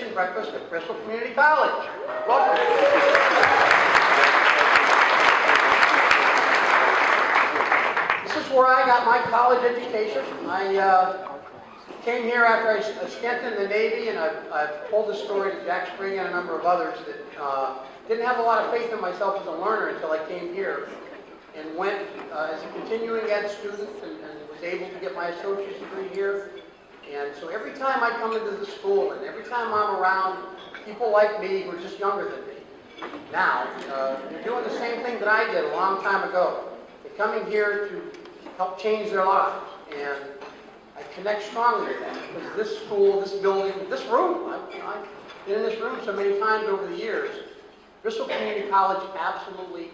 graduation breakfast at Bristol Community College. Welcome. This is where I got my college education. I came here after I stint in the Navy, and I've told this story to Jack Spring and a number of others that didn't have a lot of faith in myself as a learner until I came here and went as a continuing ed student and was able to get my associate's degree here. And so every time I come into the school and every time I'm around people like me who are just younger than me now, they're doing the same thing that I did a long time ago. They're coming here to help change their lives. And I connect strongly with that because this school, this building, this room, I've been in this room so many times over the years. Bristol Community College absolutely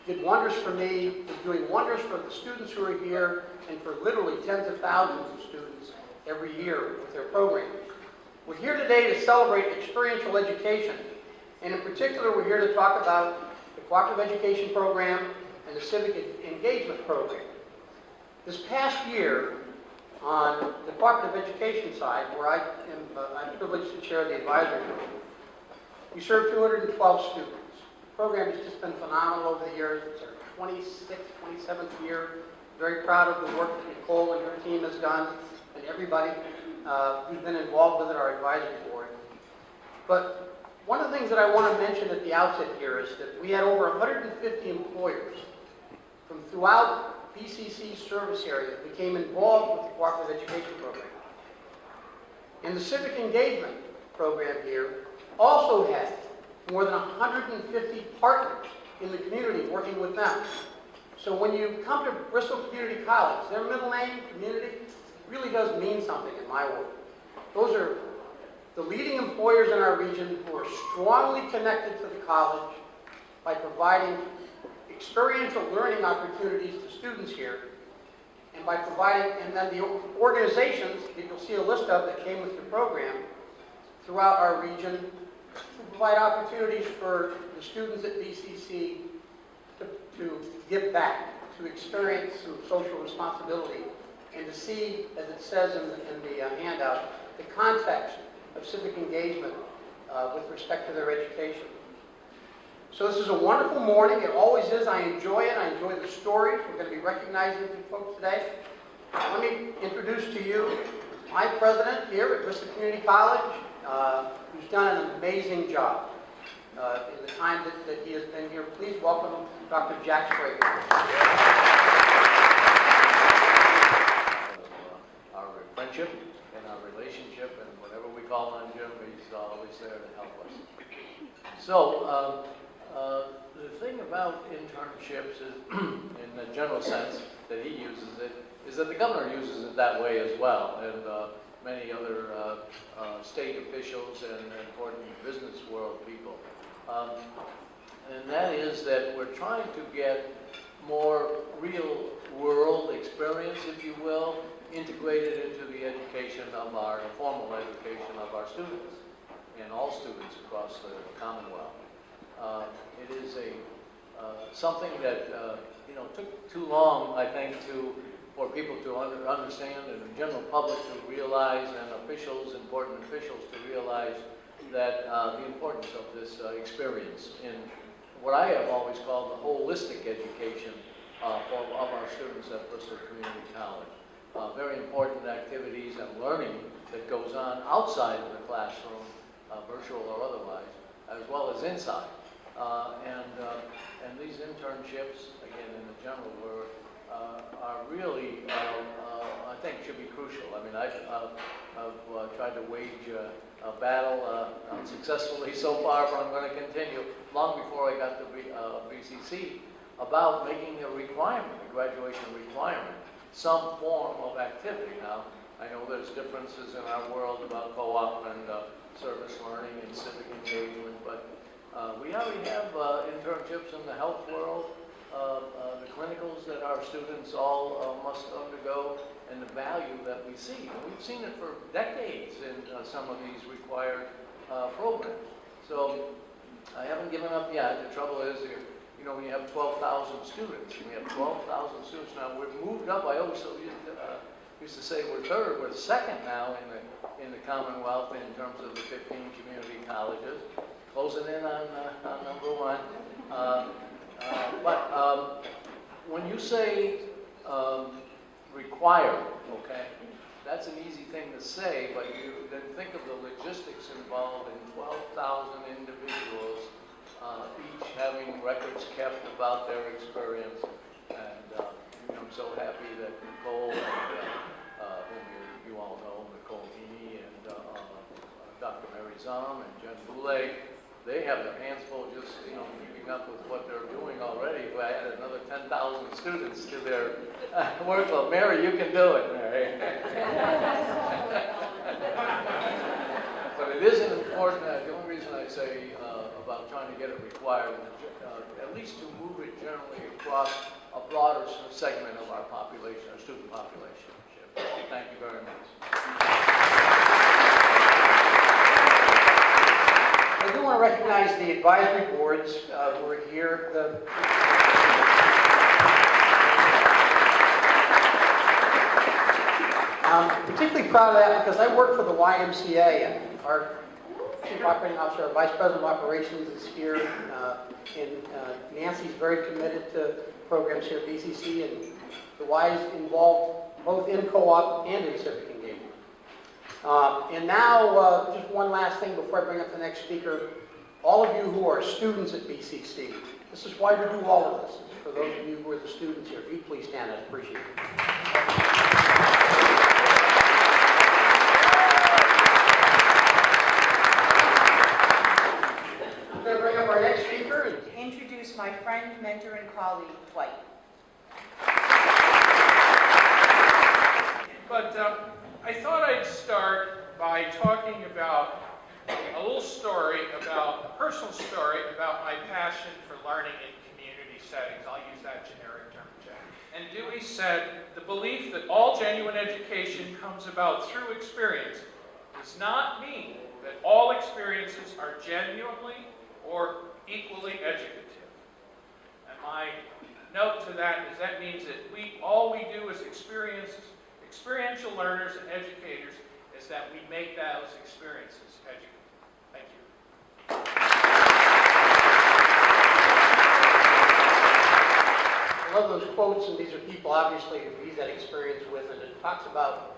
did wonders for me, is doing wonders for the students who are here and for literally tens of thousands of students every year with their programs. We're here today to celebrate experiential education, and in particular we're here to talk about the cooperative education program and the civic engagement program. This past year, on the cooperative education side, where I'm privileged to chair the advisory group, we serve 212 students. The program has just been phenomenal over the years. It's our 26th, 27th year. Very proud of the work that Nicole and her team has done, and everybody who's been involved with it, our advisory board. But one of the things that I want to mention at the outset here is that we had over 150 employers from throughout BCC service area that became involved with the cooperative education program. And the civic engagement program here also had more than 150 partners in the community working with them. So when you come to Bristol Community College, their middle name, community, really does mean something in my world. Those are the leading employers in our region who are strongly connected to the college by providing experiential learning opportunities to students here, and by providing, and then the organizations that you'll see a list of that came with the program throughout our region to provide opportunities for the students at BCC to give back, to experience some social responsibility, and to see, as it says in the handout, the context of civic engagement with respect to their education. So this is a wonderful morning. It always is. I enjoy it. I enjoy the stories. We're going to be recognizing some folks today. Let me introduce to you my president here at Bristol Community College, who's done an amazing job in the time that he has been here. Please welcome Dr. Jack Sprague. Our friendship and our relationship and whatever we call on Jim, he's always there to help us. So, the thing about internships is, in the general sense that he uses it, is that the governor uses it that way as well, and many other state officials and important business world people. And that is that we're trying to get more real world experience, if you will, integrated into the education of our formal education of our students and all students across the Commonwealth. It is something that took too long, I think, for people to understand and the general public to realize, and important officials to realize that the importance of this experience in what I have always called the holistic education of our students at Bristol Community College. Very important activities and learning that goes on outside of the classroom, virtual or otherwise, as well as inside. And these internships, again, in the general, are really, I think, should be crucial. I mean, I've tried to wage a battle unsuccessfully so far, but I'm going to continue long before I got to BCC about making a requirement, a graduation requirement, some form of activity. Now, I know there's differences in our world about co-op and service learning and civic engagement, but we already have internships in the health world, the clinicals that our students all must undergo, and the value that we see. And we've seen it for decades in some of these required programs. So I haven't given up yet. The trouble is, when you have 12,000 students, and we have 12,000 students now, we've moved up. I always used to say we're third, we're second now in the Commonwealth in terms of the 15 community colleges, closing in on number one. But when you say require, okay, that's an easy thing to say, but you then think of the logistics involved in 12,000 individuals, each having records kept about their experience. And I'm so happy that Nicole, whom you all know, Nicole Heaney, and Dr. Mary Zom and Jen Boulay, they have their hands full just, keeping up with what they're doing already. If I add another 10,000 students to their workload, Mary, you can do it, Mary. But it is an important, the only reason I say about trying to get it required, at least to move it generally across a broader segment of our population, our student population. Thank you very much. I do want to recognize the advisory boards who are here. I'm particularly proud of that because I work for the YMCA, and our Chief Operating Officer, our Vice President of Operations is here, and Nancy's very committed to programs here at BCC, and the Y is involved both in co-op and in civic engagement. And now, just one last thing before I bring up the next speaker. All of you who are students at BCC, this is why we do all of this. For those of you who are the students here, if you please stand, I appreciate it. I'm going to bring up our next speaker and introduce my friend, mentor, and colleague, Dwight. But I thought I'd start by talking about a little story, a personal story about my passion for learning in community settings. I'll use that generic term, Jack. And Dewey said, the belief that all genuine education comes about through experience does not mean that all experiences are genuinely or equally educative. And my note to that is that means that all we do as experiential learners and educators is that we make those experiences educative. Thank you. I love those quotes, and these are people obviously who he's had experience with, and it talks about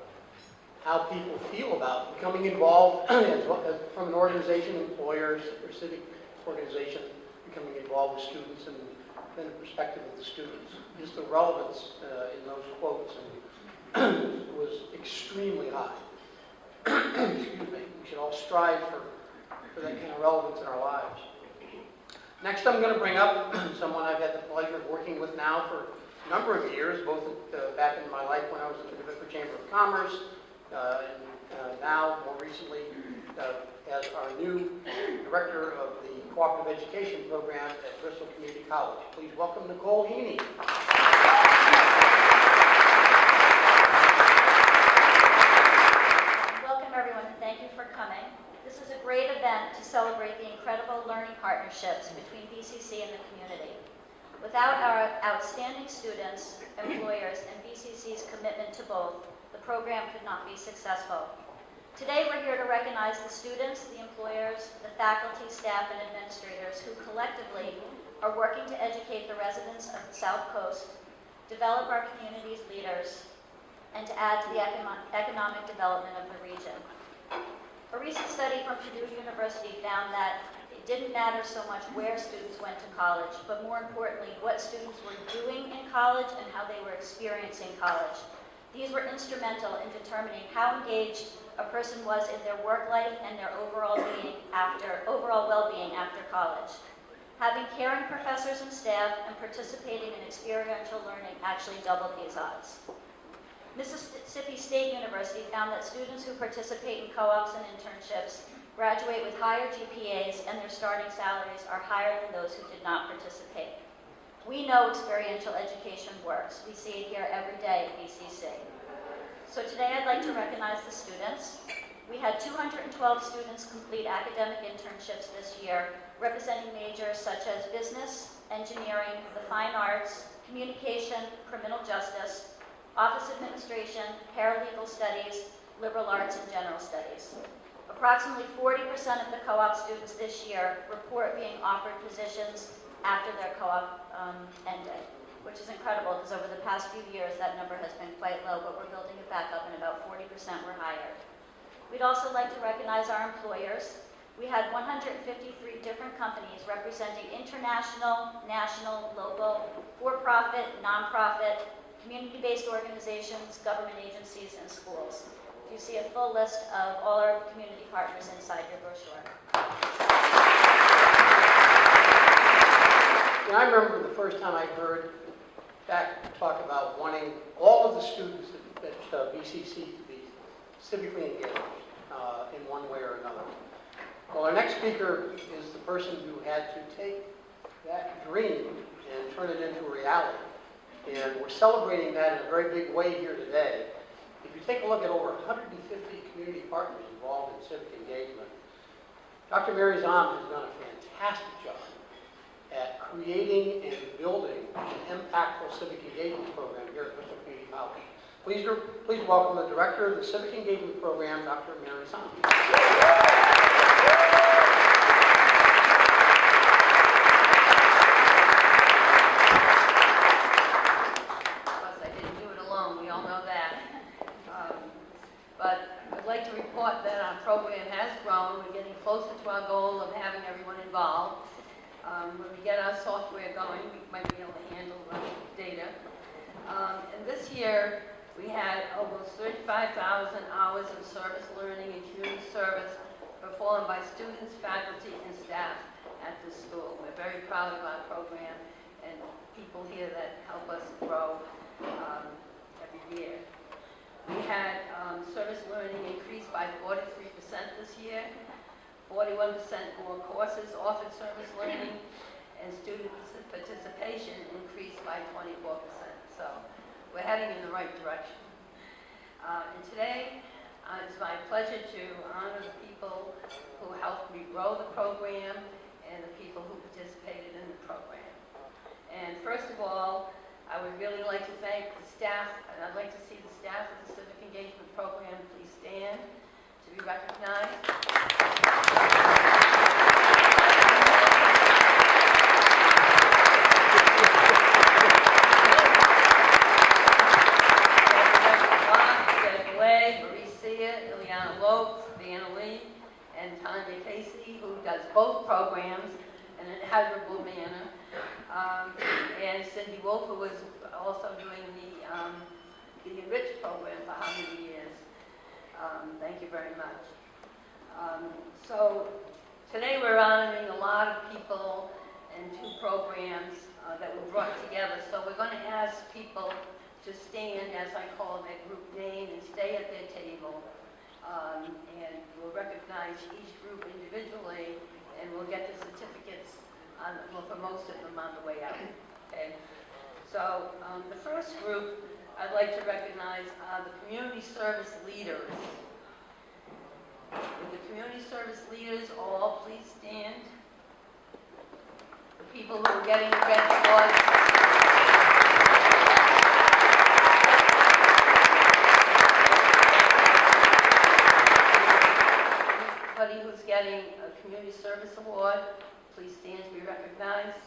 how people feel about becoming involved from an organization, employers, or civic organization, becoming involved with students and then the perspective of the students. Just the relevance in those quotes was extremely high. Excuse me. We should all strive for that kind of relevance in our lives. Next, I'm going to bring up someone I've had the pleasure of working with now for a number of years, both back in my life when I was at the New Bedford Chamber of Commerce, and now, more recently, as our new Director of the Cooperative Education Program at Bristol Community College. Please welcome Nicole Heaney. Welcome everyone, and thank you for coming. This is a great event to celebrate the incredible learning partnerships between BCC and the community. Without our outstanding students, employers, and BCC's commitment to both, the program could not be successful. Today we're here to recognize the students, the employers, the faculty, staff, and administrators who collectively are working to educate the residents of the South Coast, develop our community's leaders, and to add to the economic development of the region. A recent study from Purdue University found that it didn't matter so much where students went to college, but more importantly, what students were doing in college and how they were experiencing college. These were instrumental in determining how engaged a person was in their work life and their overall well-being after college. Having caring professors and staff and participating in experiential learning actually doubled these odds. Mississippi State University found that students who participate in co-ops and internships graduate with higher GPAs and their starting salaries are higher than those who did not participate. We know experiential education works. We see it here every day at BCC. So today I'd like to recognize the students. We had 212 students complete academic internships this year, representing majors such as business, engineering, the fine arts, communication, criminal justice, office administration, paralegal studies, liberal arts, and general studies. Approximately 40% of the co-op students this year report being offered positions after their co-op ended, which is incredible because over the past few years that number has been quite low, but we're building it back up and about 40% were hired. We'd also like to recognize our employers. We had 153 different companies representing international, national, local, for-profit, non-profit, community-based organizations, government agencies, and schools. You see a full list of all our community partners inside your brochure. And I remember the first time I heard Jack talk about wanting all of the students at BCC to be civically engaged in one way or another. Well, our next speaker is the person who had to take that dream and turn it into a reality. And we're celebrating that in a very big way here today. If you take a look at over 150 community partners involved in civic engagement, Dr. Mary Zahn has done a fantastic job at creating and building an impactful civic engagement program here at Bristol Community College. Please welcome the Director of the Civic Engagement Program, Dr. Mary Zahn. I'd like to report that our program has grown. We're getting closer to our goal of having everyone involved. When we get our software going, we might be able to handle the data. And this year, we had almost 35,000 hours of service learning and community service performed by students, faculty, and staff at the school. We're very proud of our program and people here that help us grow every year. We had service learning increased by 43% this year, 41% more courses offered service learning, and student participation increased by 24%. So we're heading in the right direction. And today, it's my pleasure to honor the people who helped me grow the program and the people who participated in the program. And first of all, I would really like to thank the staff, and I'd like to see the staff of the Civic Engagement Program please stand to be recognized. And Tanya Casey, who does both programs in an admirable manner. And Cindy Wolf, who was also doing the Enrich program for how many years. Thank you very much. So today we're honoring a lot of people and two programs that were brought together. So we're going to ask people to stand, as I call their group name, and stay at their table. And we'll recognize each group individually, and we'll get the certificates for most of them on the way out. Okay. So the first group I'd like to recognize are the community service leaders. Would the community service leaders all please stand? The people who are getting the red cords. Anybody who's getting a community service award, please stand to be recognized.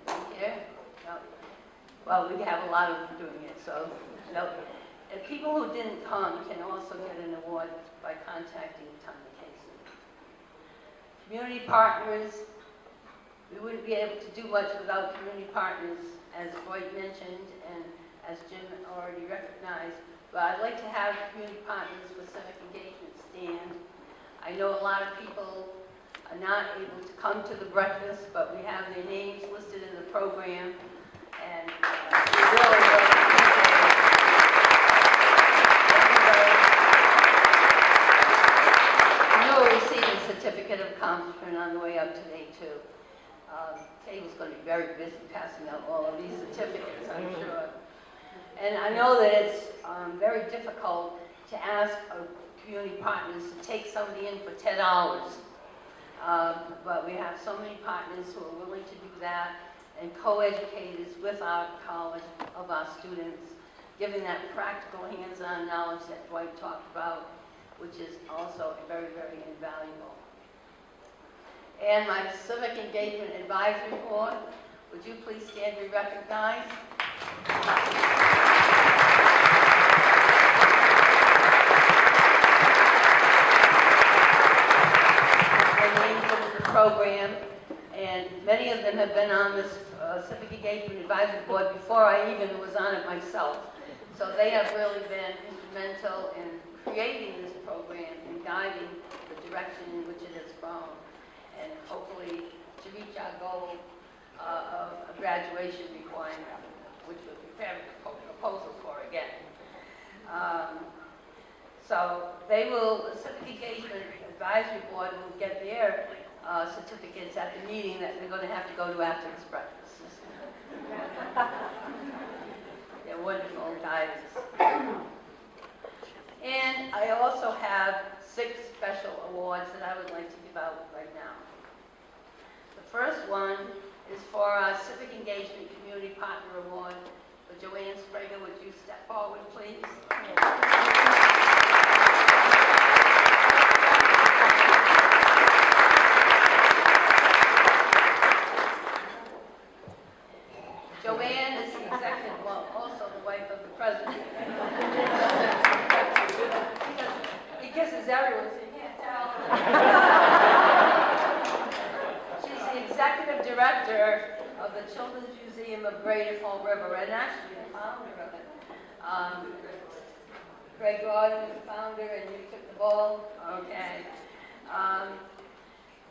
Thank you. No. Well, we have a lot of them doing it, so no. And people who didn't come can also get an award by contacting Tanya Casey. Community partners, we wouldn't be able to do much without community partners, as Floyd mentioned and as Jim already recognized. But I'd like to have community partners for civic engagement stand. I know a lot of people are not able to come to the breakfast, but we have their names listed in the program, and we really appreciate it. You'll receive a certificate of accomplishment on the way up today, too. Kay was going to be very busy passing out all of these certificates, I'm sure. And I know that it's very difficult to ask community partners to take somebody in for 10 hours. But we have so many partners who are willing to do that, and co-educators with our college of our students giving that practical hands-on knowledge that Dwight talked about, which is also very, very invaluable. And my Civic Engagement Advisory Board, would you please stand to be recognized? Their names in the program, and many of them have been on this Civic Engagement Advisory Board before I even was on it myself. So they have really been instrumental in creating this program and guiding the direction in which it has grown, and hopefully to reach our goal of a graduation requirement, which we're preparing a proposal for again. So they will, the Civic Engagement Advisory Board will get their certificates at the meeting that they're going to have to go to after this breakfast. They're wonderful guidance. And I also have 6 special awards that I would like to give out right now. The first one is for our Civic Engagement Community Partner Award for Joanne Sprague. Would you step forward, please? Joanne is the executive, well, also the wife of the president. He kisses everyone, so you can't tell. She's the executive director of the Children's Museum of Greater Fall River, and actually the founder of it. Greg Gordon was the founder, and you took the ball. Okay.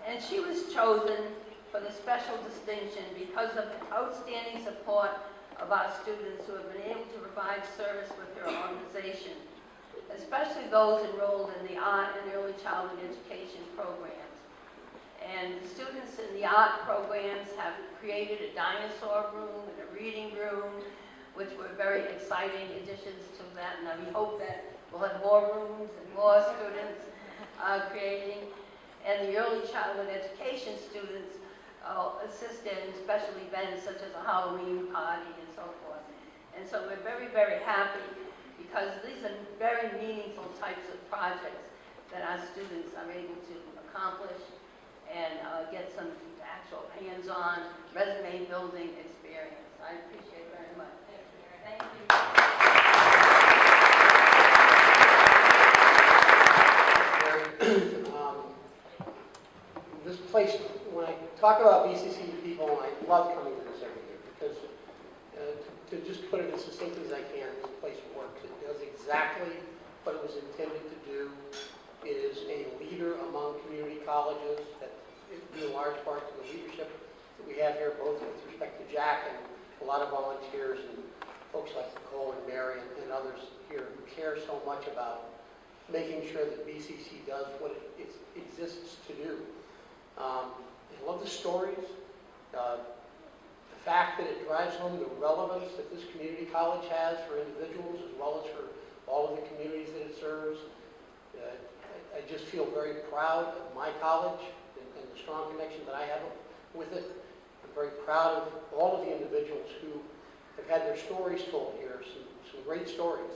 And she was chosen for the special distinction because of the outstanding support of our students who have been able to provide service with their organization, especially those enrolled in the art and early childhood education programs. And the students in the art programs have created a dinosaur room and a reading room, which were very exciting additions to that. And we hope that we'll have more rooms and more students creating. And the early childhood education students assisted in special events such as a Halloween party and so forth. And so we're very, very happy because these are very meaningful types of projects that our students are able to accomplish and get some actual hands-on resume building experience. I appreciate it very much. Thank you. This place, when I talk about BCC to people, I love coming to this every year because to just put it as succinctly as I can, this place works. It does exactly what it was intended to do. It is a leader among community colleges, that due in large part to the leadership that we have here, both with respect to Jack and a lot of volunteers and folks like Nicole and Mary and others here who care so much about making sure that BCC does what it exists to do. I love the stories, the fact that it drives home the relevance that this community college has for individuals as well as for all of the communities that it serves. I just feel very proud of my college and the strong connection that I have with it. I'm very proud of all of the individuals who have had their stories told here, some great stories.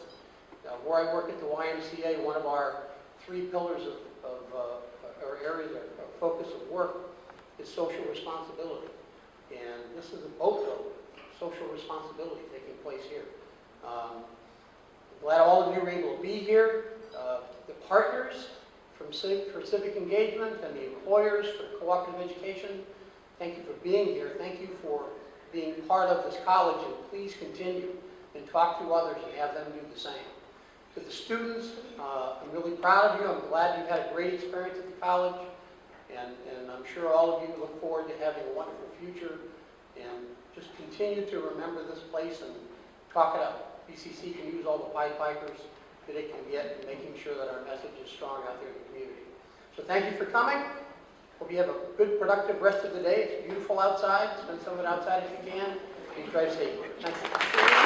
Where I work at the YMCA, one of our 3 pillars or areas of focus of work is social responsibility. And this is a boatload of social responsibility taking place here. I'm glad all of you were able to be here. The partners for civic engagement and the employers for cooperative education, thank you for being here. Thank you for being part of this college, and please continue and talk to others and have them do the same. To the students, I'm really proud of you. I'm glad you've had a great experience at the college, and I'm sure all of you look forward to having a wonderful future, and just continue to remember this place and talk it up. BCC can use all the Pied Pipers that it can get in making sure that our message is strong out there in the community. So thank you for coming. Hope you have a good, productive rest of the day. It's beautiful outside. Spend some of it outside if you can. Please drive safe. Thank you.